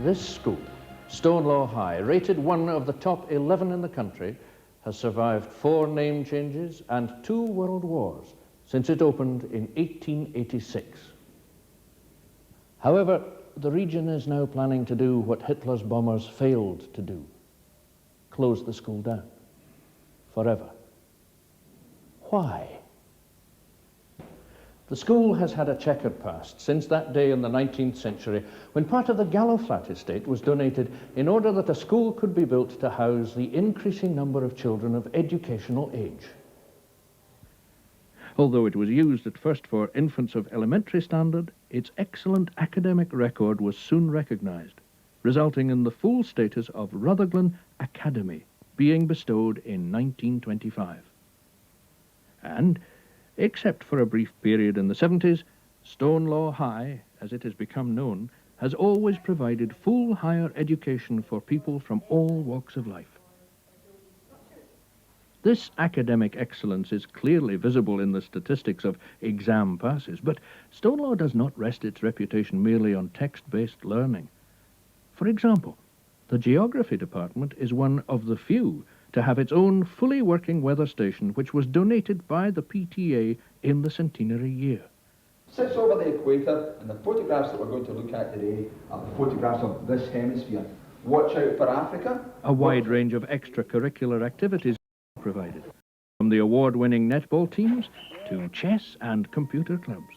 This school, Stonelaw High, rated one of the top 11 in the country, has survived 4 name changes and 2 world wars since it opened in 1886. However, the region is now planning to do what Hitler's bombers failed to do: close the school down forever. Why? The school has had a checkered past since that day in the 19th century when part of the Gallowflat estate was donated in order that a school could be built to house the increasing number of children of educational age. Although it was used at first for infants of elementary standard, its excellent academic record was soon recognised, resulting in the full status of Toryglen Academy being bestowed in 1925. And, except for a brief period in the 70s, Stonelaw High, as it has become known, has always provided full higher education for people from all walks of life. This academic excellence is clearly visible in the statistics of exam passes, but Stonelaw does not rest its reputation merely on text-based learning. For example, the geography department is one of the few to have its own fully working weather station, which was donated by the PTA in the centenary year. Sits over the equator, and the photographs that we're going to look at today are the photographs of this hemisphere. Watch out for Africa. A wide range of extracurricular activities provided, from the award-winning netball teams to chess and computer clubs.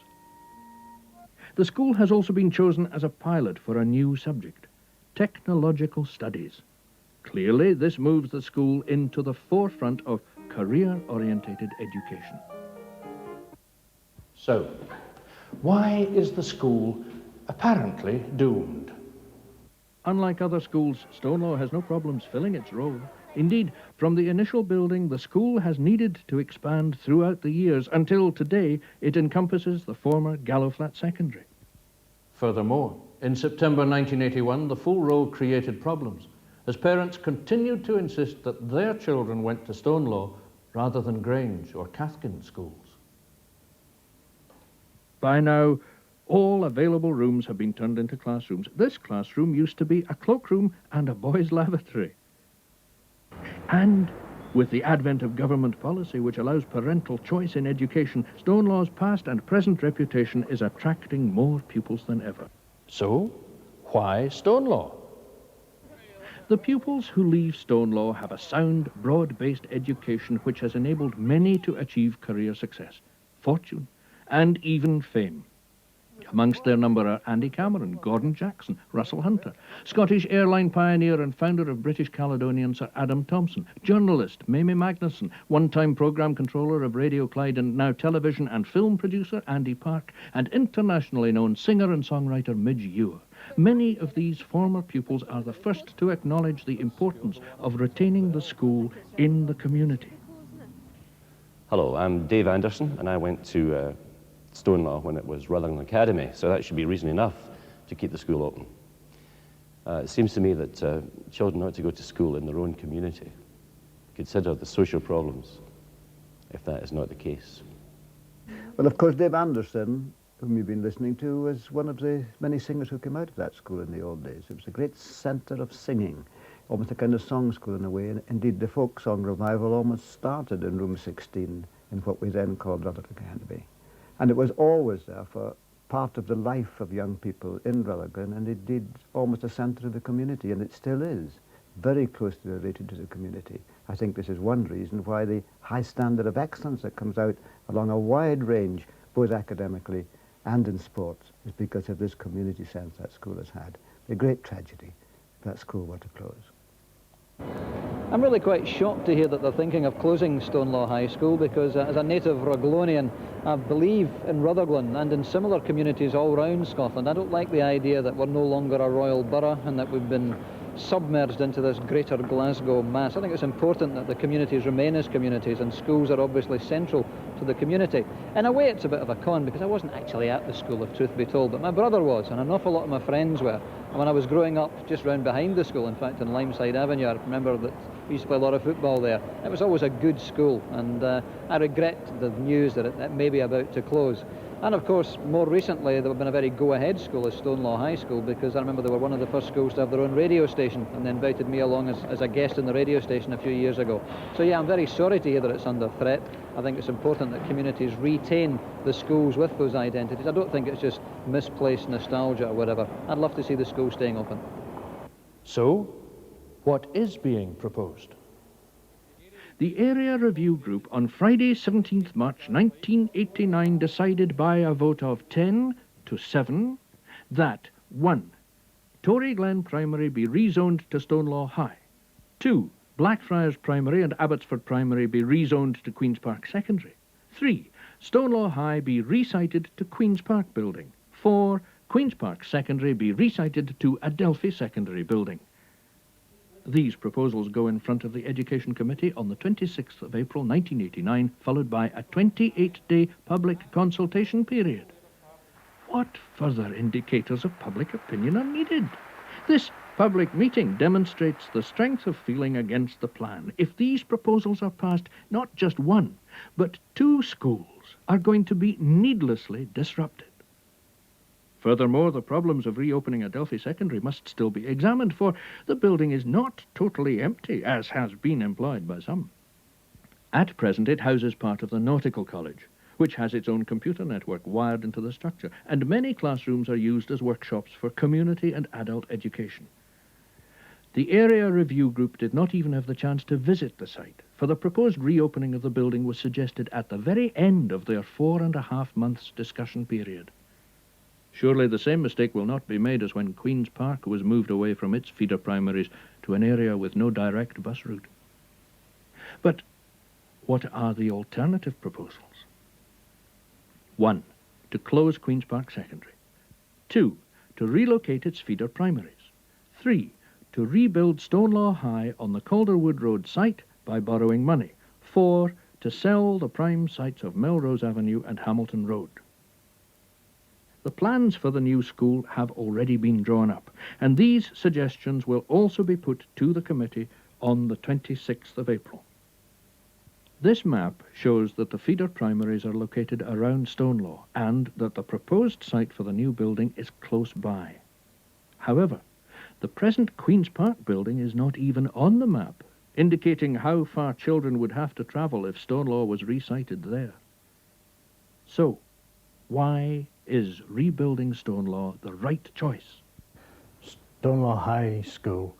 The school has also been chosen as a pilot for a new subject: technological studies. Clearly, this moves the school into the forefront of career-orientated education. So, why is the school apparently doomed? Unlike other schools, Stonelaw has no problems filling its role. Indeed, from the initial building, the school has needed to expand throughout the years until today it encompasses the former Gallowflat Secondary. Furthermore, in September 1981, the full row created problems, as parents continued to insist that their children went to Stonelaw rather than Grange or Cathkin schools. By now, all available rooms have been turned into classrooms. This classroom used to be a cloakroom and a boys' lavatory. And with the advent of government policy which allows parental choice in education, Stonelaw's past and present reputation is attracting more pupils than ever. So, why Stonelaw? The pupils who leave Stonelaw have a sound, broad-based education which has enabled many to achieve career success, fortune, and even fame. Amongst their number are Andy Cameron, Gordon Jackson, Russell Hunter, Scottish airline pioneer and founder of British Caledonian Sir Adam Thompson, journalist Mamie Magnuson, one-time programme controller of Radio Clyde and now television and film producer Andy Park, and internationally known singer and songwriter Midge Ure. Many of these former pupils are the first to acknowledge the importance of retaining the school in the community. Hello, I'm Dave Anderson, and I went to Stonelaw when it was Toryglen Academy, so that should be reason enough to keep the school open. It seems to me that children ought to go to school in their own community. Consider the social problems, if that is not the case. Well, of course, Dave Anderson, whom you've been listening to, was one of the many singers who came out of that school in the old days. It was a great centre of singing, almost a kind of song school in a way. And indeed, the folk song revival almost started in room 16 in what we then called Toryglen Academy. And it was always there for part of the life of young people in Toryglen, and indeed almost a centre of the community, and it still is, very closely related to the community. I think this is one reason why the high standard of excellence that comes out along a wide range, both academically and in sports, is because of this community sense that school has had. A great tragedy if that school were to close. I'm really quite shocked to hear that they're thinking of closing Stonelaw High School, because as a native Roglonian, I believe in Toryglen and in similar communities all round Scotland. I don't like the idea that we're no longer a royal borough and that we've been submerged into this greater Glasgow mass. I think it's important that the communities remain as communities, and schools are obviously central to the community. In a way, it's a bit of a con, because I wasn't actually at the school, if truth be told, but my brother was, and an awful lot of my friends were. And when I was growing up just round behind the school, in fact on Limeside Avenue, I remember that we used to play a lot of football there. It was always a good school, and I regret the news that it may be about to close. And of course, more recently, they've been a very go-ahead school as Stonelaw High School, because I remember they were one of the first schools to have their own radio station, and they invited me along as a guest in the radio station a few years ago. So yeah, I'm very sorry to hear that it's under threat. I think it's important that communities retain the schools with those identities. I don't think it's just misplaced nostalgia or whatever. I'd love to see the school staying open. So, what is being proposed? The Area Review Group on Friday, 17th March 1989 decided by a vote of 10 to 7 that 1. Toryglen Primary be rezoned to Stonelaw High. 2. Blackfriars Primary and Abbotsford Primary be rezoned to Queen's Park Secondary. 3. Stonelaw High be resited to Queen's Park Building. 4. Queen's Park Secondary be resited to Adelphi Secondary Building. These proposals go in front of the Education Committee on the 26th of April 1989, followed by a 28-day public consultation period. What further indicators of public opinion are needed? This public meeting demonstrates the strength of feeling against the plan. If these proposals are passed, not just one, but 2 schools are going to be needlessly disrupted. Furthermore, the problems of reopening Adelphi Secondary must still be examined, for the building is not totally empty, as has been implied by some. At present, it houses part of the Nautical College, which has its own computer network wired into the structure, and many classrooms are used as workshops for community and adult education. The Area Review Group did not even have the chance to visit the site, for the proposed reopening of the building was suggested at the very end of their 4.5 months discussion period. Surely the same mistake will not be made as when Queen's Park was moved away from its feeder primaries to an area with no direct bus route. But what are the alternative proposals? 1. To close Queen's Park Secondary. 2. To relocate its feeder primaries. 3. To rebuild Stonelaw High on the Calderwood Road site by borrowing money. 4. To sell the prime sites of Melrose Avenue and Hamilton Road. The plans for the new school have already been drawn up, and these suggestions will also be put to the committee on the 26th of April. This map shows that the feeder primaries are located around Stonelaw and that the proposed site for the new building is close by. However, the present Queen's Park building is not even on the map, indicating how far children would have to travel if Stonelaw was resited there. So, why is rebuilding Stonelaw the right choice? Stonelaw High School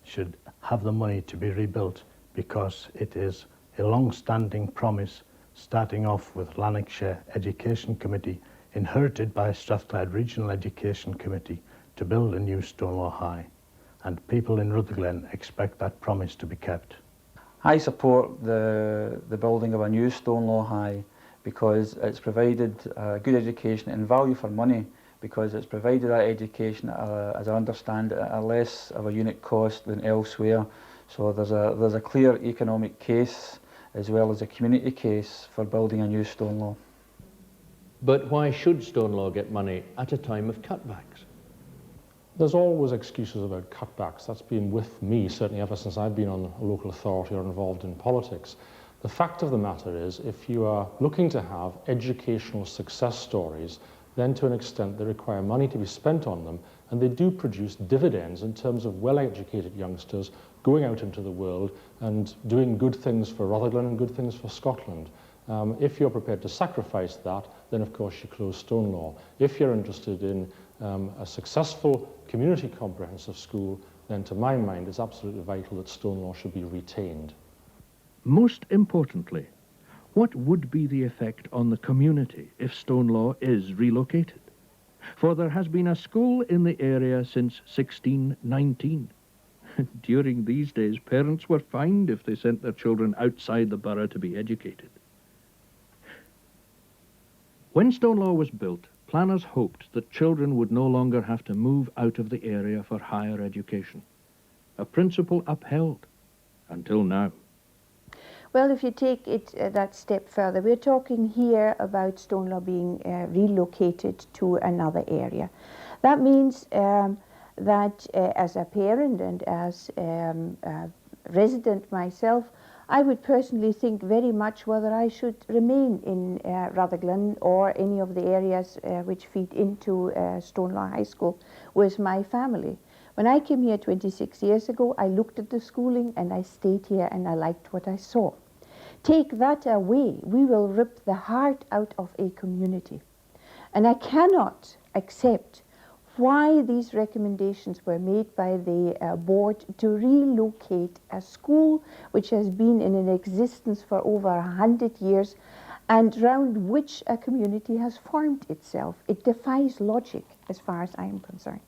should have the money to be rebuilt because it is a long-standing promise, starting off with Lanarkshire Education Committee, inherited by Strathclyde Regional Education Committee, to build a new Stonelaw High, and people in Rutherglen expect that promise to be kept. I support the building of a new Stonelaw High because it's provided good education and value for money, because it's provided that education, as I understand it, at a less of a unit cost than elsewhere. So there's a clear economic case as well as a community case for building a new Stonelaw. But why should Stonelaw get money at a time of cutbacks? There's always excuses about cutbacks. That's been with me, certainly ever since I've been on a local authority or involved in politics. The fact of the matter is, if you are looking to have educational success stories, then to an extent they require money to be spent on them, and they do produce dividends in terms of well-educated youngsters going out into the world and doing good things for Rutherglen and good things for Scotland. If you're prepared to sacrifice that, then of course you close Stonelaw. If you're interested in a successful community comprehensive school, then to my mind it's absolutely vital that Stonelaw should be retained. Most importantly, what would be the effect on the community if Stonelaw is relocated? For there has been a school in the area since 1619. During these days, parents were fined if they sent their children outside the borough to be educated. When Stonelaw was built, planners hoped that children would no longer have to move out of the area for higher education. A principle upheld until now. Well, if you take it that step further, we're talking here about Stonelaw being relocated to another area. That means that as a parent and as a resident myself, I would personally think very much whether I should remain in Rutherglen or any of the areas which feed into Stonelaw High School with my family. When I came here 26 years ago, I looked at the schooling and I stayed here and I liked what I saw. Take that away, we will rip the heart out of a community. And I cannot accept why these recommendations were made by the board to relocate a school which has been in existence for over 100 years and round which a community has formed itself. It defies logic as far as I am concerned.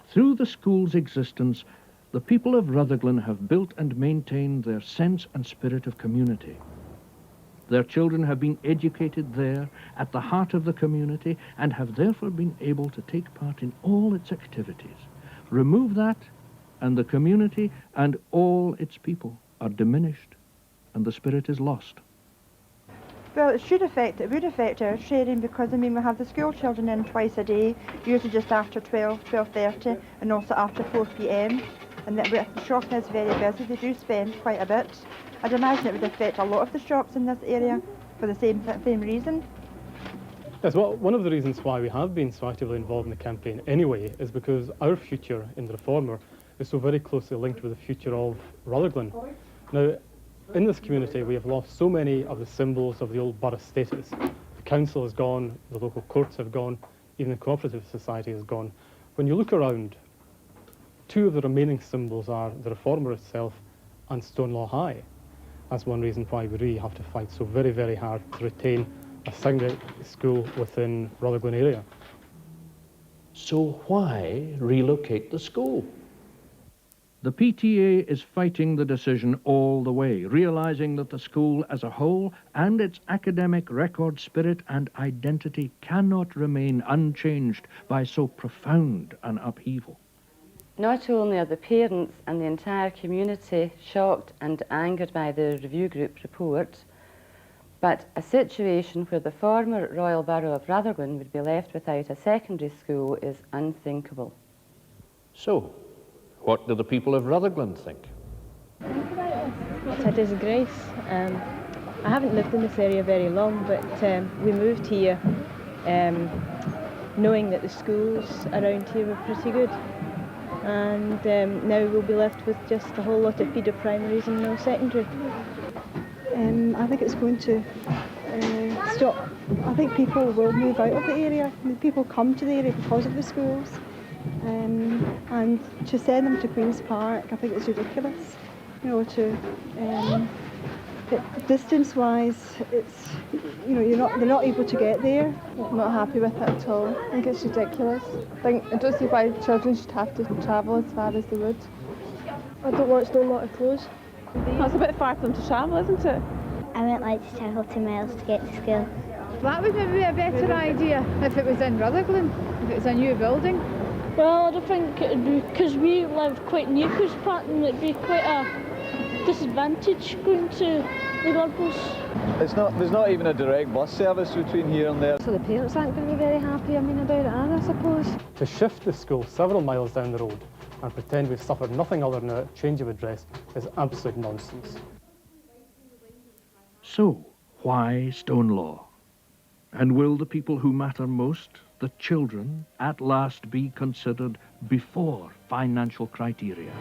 Through the school's existence, the people of Rutherglen have built and maintained their sense and spirit of community. Their children have been educated there at the heart of the community and have therefore been able to take part in all its activities. Remove that and the community and all its people are diminished and the spirit is lost. Well, it would affect our training because, I mean, we have the school children in twice a day, usually just after 12:30 and also after 4 p.m. And the shop is very busy, they do spend quite a bit. I'd imagine it would affect a lot of the shops in this area for the same reason. Yes, well, one of the reasons why we have been so actively involved in the campaign anyway is because our future in the Reformer is so very closely linked with the future of Rutherglen. Now, in this community, we have lost so many of the symbols of the old borough status. The council is gone, the local courts have gone, even the cooperative society is gone. When you look around, two of the remaining symbols are the Reformer itself and Stonelaw High. That's one reason why we really have to fight so very, very hard to retain a secondary school within Rutherglen area. So why relocate the school? The PTA is fighting the decision all the way, realizing that the school as a whole and its academic record, spirit and identity cannot remain unchanged by so profound an upheaval. Not only are the parents and the entire community shocked and angered by the review group report, but a situation where the former Royal Borough of Rutherglen would be left without a secondary school is unthinkable. So, what do the people of Rutherglen think? It's a disgrace. I haven't lived in this area very long, but we moved here knowing that the schools around here were pretty good. And now we'll be left with just a whole lot of feeder primaries and no secondary. I think it's going to stop. I think people will move out of the area. I mean, people come to the area because of the schools. And to send them to Queen's Park, I think it's ridiculous. You know, distance-wise, it's, you know, they're not able to get there. I'm not happy with it at all. I think it's ridiculous. I don't see why children should have to travel as far as they would. I don't want Stonelaw to close. That's a bit far for them to travel, isn't it? I wouldn't like to travel 2 miles to get to school. That would maybe be a better idea if it was in Rutherglen, if it was a new building. Well, I don't think it would be, because we live quite near Queen's Park, and it'd be quite a disadvantage going to the Gorbals. There's not even a direct bus service between here and there. So the parents aren't going to be very happy, about it either, I suppose. To shift the school several miles down the road and pretend we've suffered nothing other than a change of address is absolute nonsense. So, why Stonelaw? And will the people who matter most, the children, at last be considered before financial criteria?